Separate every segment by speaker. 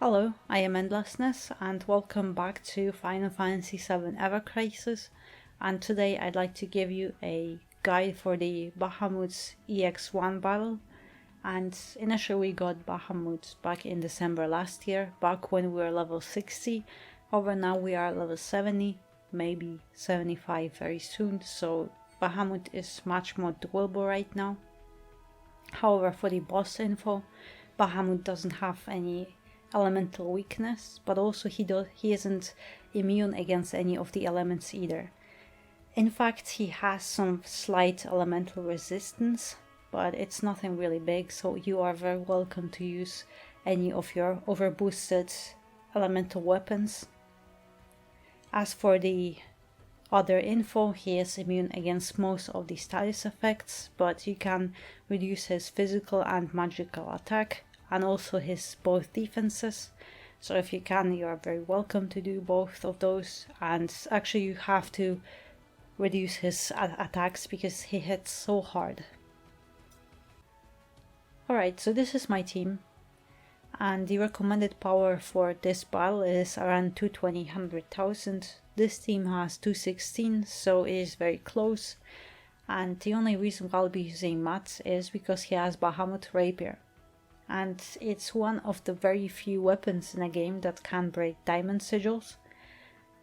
Speaker 1: Hello, I am Endlessness and welcome back to Final Fantasy VII Ever Crisis, and today I'd like to give you a guide for the Bahamut EX1 battle. And initially we got Bahamut back in December last year, back when we were level 60, however now we are level 70, maybe 75 very soon, so Bahamut is much more doable right now. However, for the boss info, Bahamut doesn't have any elemental weakness, but also he isn't immune against any of the elements either. In fact, he has some slight elemental resistance, but it's nothing really big, so you are very welcome to use any of your overboosted elemental weapons. As for the other info, he is immune against most of the status effects, but you can reduce his physical and magical attack and also his both defenses. So if you can, you are very welcome to do both of those, and actually you have to reduce his attacks because he hits so hard. Alright, so this is my team, and the recommended power for this battle is around 220,000. This team has 216, so it is very close, and the only reason why I'll be using Matt is because he has Bahamut Rapier. And it's one of the very few weapons in a game that can break diamond sigils.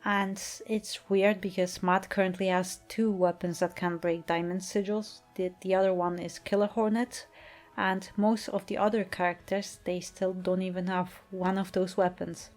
Speaker 1: And it's weird because Matt currently has two weapons that can break diamond sigils. The other one is Killer Hornet, and most of the other characters, they still don't even have one of those weapons.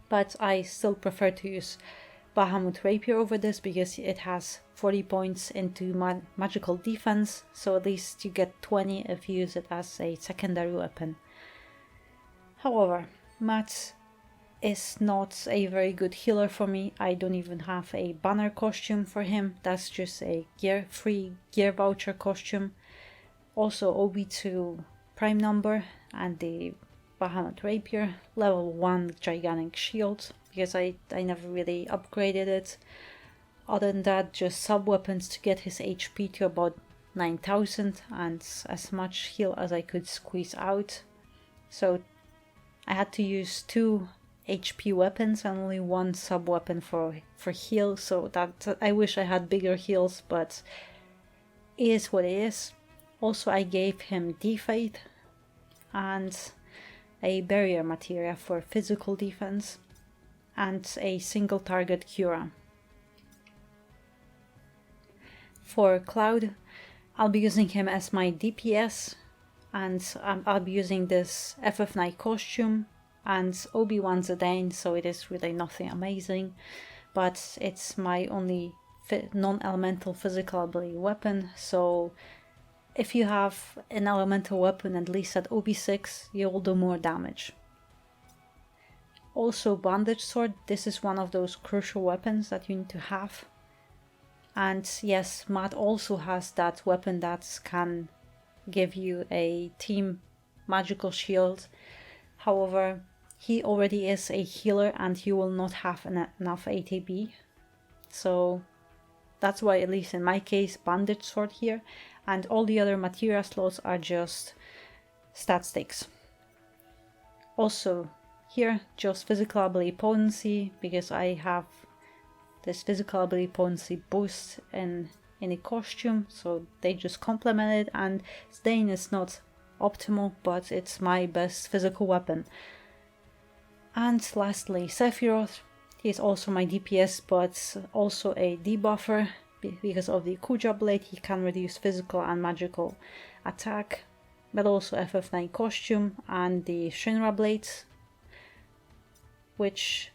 Speaker 1: But I still prefer to use Bahamut Rapier over this because it has 40 points into magical defense, so at least you get 20 if you use it as a secondary weapon. However, Matt is not a very good healer for me. I don't even have a banner costume for him, that's just a free gear voucher costume. Also OB2 prime number and the Bahamut Rapier, level 1 gigantic shield, because I never really upgraded it. Other than that, just sub-weapons to get his HP to about 9,000 and as much heal as I could squeeze out. So I had to use 2 HP weapons and only 1 sub-weapon for heal, so that I wish I had bigger heals, but it is what it is. Also I gave him Defaith and a barrier materia for physical defense, and a single target Cura. For Cloud, I'll be using him as my DPS, and I'll be using this FF9 costume and Obi-Wan Zidane, so it is really nothing amazing, but it's my only non-elemental physical ability weapon, so if you have an elemental weapon at least at OB6, you'll do more damage. Also Bandage Sword, this is one of those crucial weapons that you need to have. And yes, Matt also has that weapon that can give you a team magical shield. However, he already is a healer and he will not have enough ATB. So that's why, at least in my case, Bandage Sword here, and all the other materia slots are just stat sticks. Also here, just physical ability potency, because I have this physical ability potency boost in a costume, so they just complement it, and Zidane is not optimal, but it's my best physical weapon. And lastly, Sephiroth. He is also my DPS, but also a debuffer. Because of the Kuja Blade, he can reduce physical and magical attack, but also FF9 costume and the Shinra Blades, which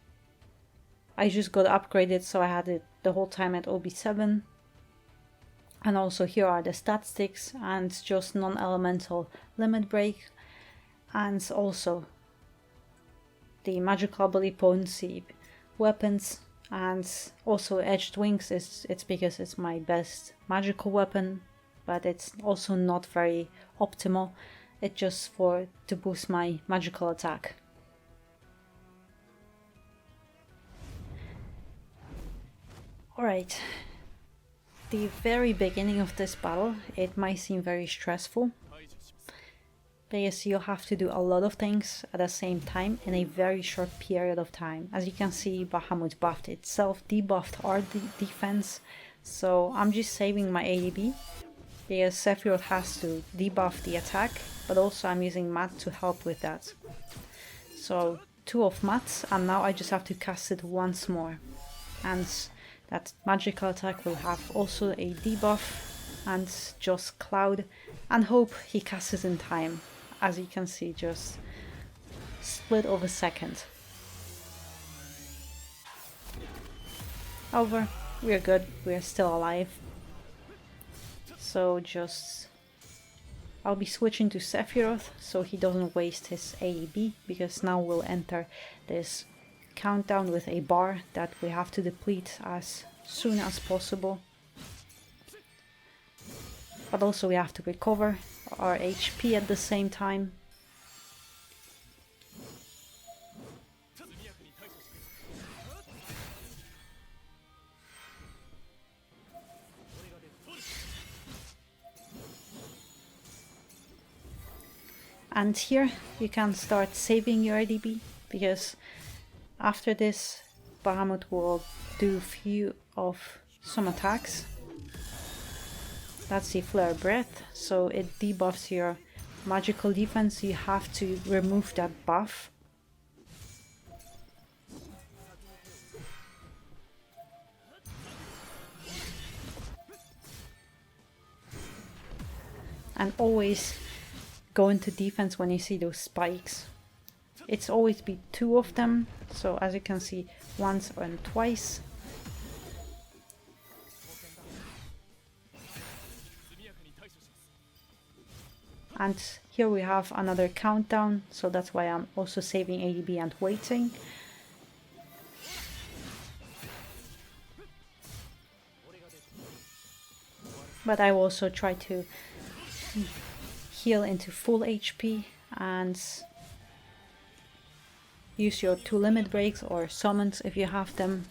Speaker 1: I just got upgraded, so I had it the whole time at OB7. And also here are the stat sticks and just non-elemental limit break, and also the magical ability potency weapons, and also Edged Wings. It's because it's my best magical weapon, but it's also not very optimal. It's just to boost my magical attack. Alright, the very beginning of this battle, it might seem very stressful, because you have to do a lot of things at the same time in a very short period of time. As you can see, Bahamut buffed itself, debuffed our defense, so I'm just saving my ADB because Sephiroth has to debuff the attack, but also I'm using Matt to help with that. So 2 of Matt's, and now I just have to cast it once more, and that magical attack will have also a debuff, and just Cloud, and hope he casts it in time. As you can see, just split of a second. Over, we're good, we're still alive. So just, I'll be switching to Sephiroth so he doesn't waste his AEB, because now we'll enter this countdown with a bar that we have to deplete as soon as possible. But also we have to recover our HP at the same time. And here you can start saving your ADB, because after this Bahamut will do few of some attacks. That's the Flare Breath, so it debuffs your magical defense. You have to remove that buff. And always go into defense when you see those spikes. It's always be 2 of them, so as you can see, once and twice. And here we have another countdown, so that's why I'm also saving ADB and waiting. But I will also try to heal into full HP and use your 2 limit breaks or summons if you have them.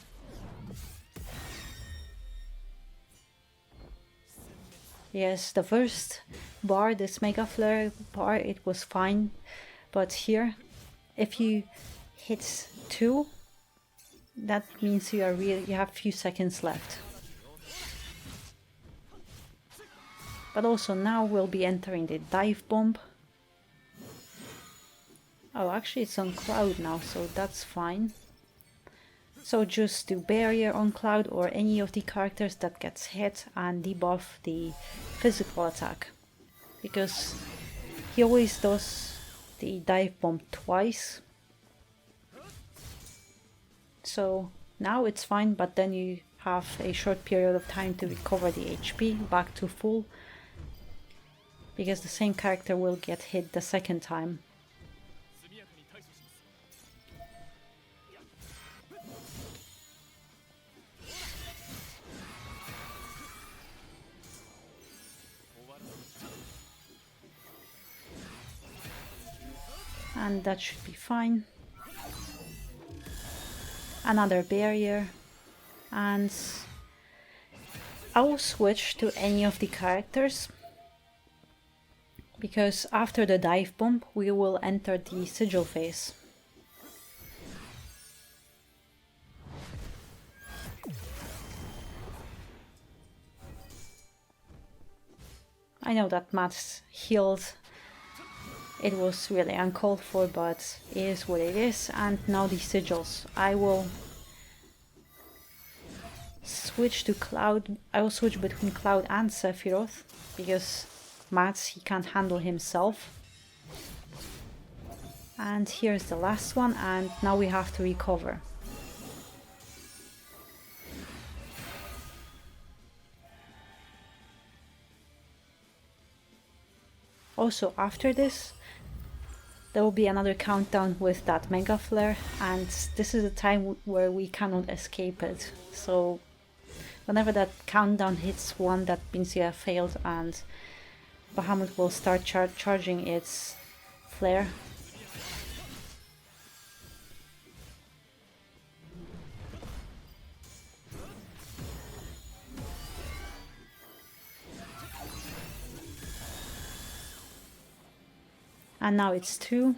Speaker 1: Yes, the first bar, this Mega Flare bar, it was fine, but here, if you hit 2, that means you have few seconds left. But also now we'll be entering the dive bomb. Oh, actually it's on Cloud now, so that's fine. So just do barrier on Cloud or any of the characters that gets hit and debuff the physical attack. Because he always does the dive bomb twice. So now it's fine, but then you have a short period of time to recover the HP back to full. Because the same character will get hit the second time. And that should be fine. Another barrier, and I will switch to any of the characters, because after the dive bomb we will enter the sigil phase. I know that Matt's healed. It was really uncalled for, but it is what it is. And now the sigils. I will switch to Cloud. I will switch between Cloud and Sephiroth, because Matt, he can't handle himself. And here's the last one, and now we have to recover. Also after this, there will be another countdown with that Mega Flare, and this is a time where we cannot escape it. So whenever that countdown hits 1, that means you have failed, and Bahamut will start charging its flare. and now it's 2.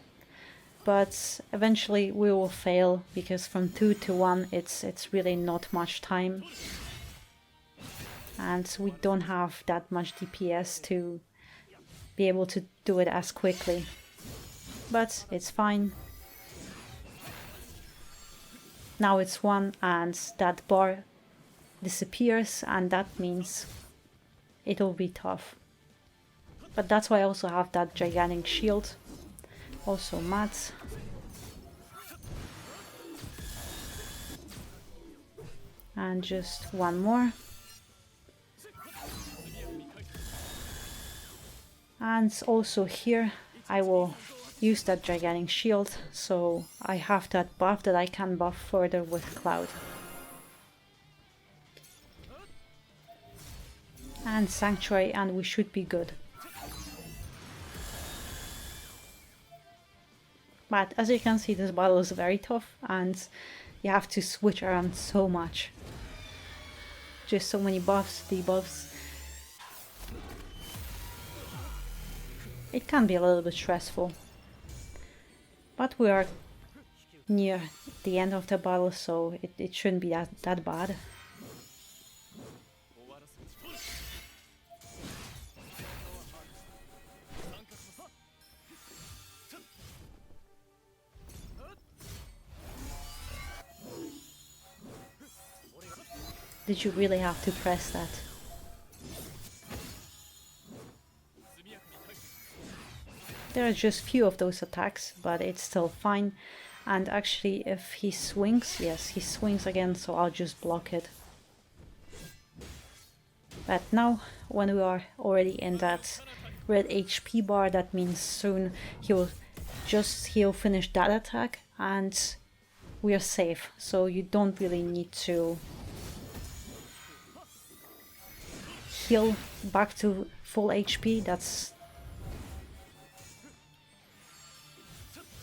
Speaker 1: But eventually we will fail, because from 2 to 1 it's really not much time. And we don't have that much DPS to be able to do it as quickly. But it's fine. Now it's 1 and that bar disappears, and that means it'll be tough. But that's why I also have that gigantic shield. Also mats. And just 1 more. And also here I will use that gigantic shield, so I have that buff that I can buff further with Cloud. And Sanctuary, and we should be good. But as you can see, this battle is very tough and you have to switch around so much. Just so many buffs, debuffs. It can be a little bit stressful. But we are near the end of the battle, so it shouldn't be that bad. Did you really have to press that? There are just few of those attacks, but it's still fine. And actually, if he swings, yes, he swings again, so I'll just block it. But now, when we are already in that red HP bar, that means soon he'll finish that attack and we are safe. So you don't really need to heal back to full HP.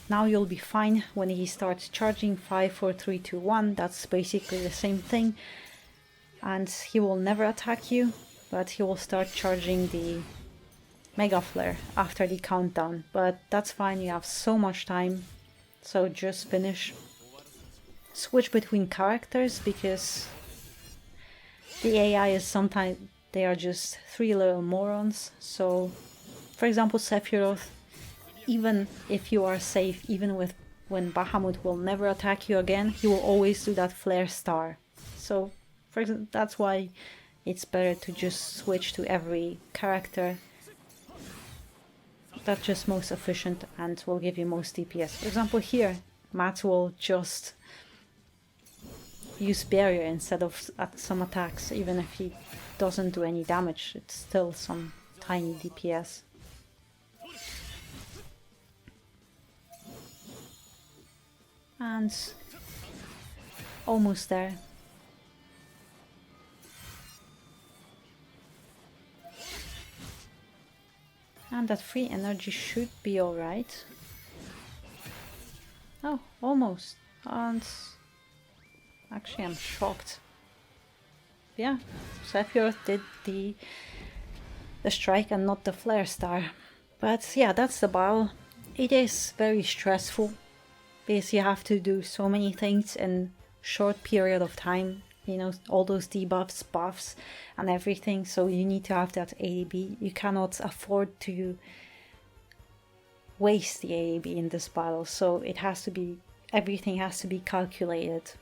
Speaker 1: Now you'll be fine when he starts charging. 5, 4, 3, 2, 1. That's basically the same thing. And he will never attack you, but he will start charging the Mega Flare after the countdown. But that's fine, you have so much time. So just finish. Switch between characters, because the AI is sometimes, they are just 3 little morons. So, for example, Sephiroth, even if you are safe, even with when Bahamut will never attack you again, he will always do that flare star. So, for example, that's why it's better to just switch to every character. That's just most efficient and will give you most DPS. For example, here, Matt will just use barrier instead of some attacks. Even if he doesn't do any damage, it's still some tiny DPS. And almost there. And that free energy should be alright. Oh, almost. And actually I'm shocked. Yeah, Sephiroth did the strike and not the flare star. But yeah, that's the battle. It is very stressful, because you have to do so many things in short period of time. You know, all those debuffs, buffs and everything, so you need to have that ADB. You cannot afford to waste the ADB in this battle, so it has to be, everything has to be calculated.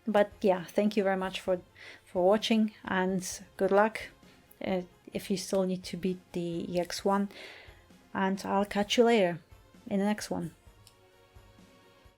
Speaker 1: But yeah, thank you very much for watching, and good luck if you still need to beat the EX1, and I'll catch you later in the next one.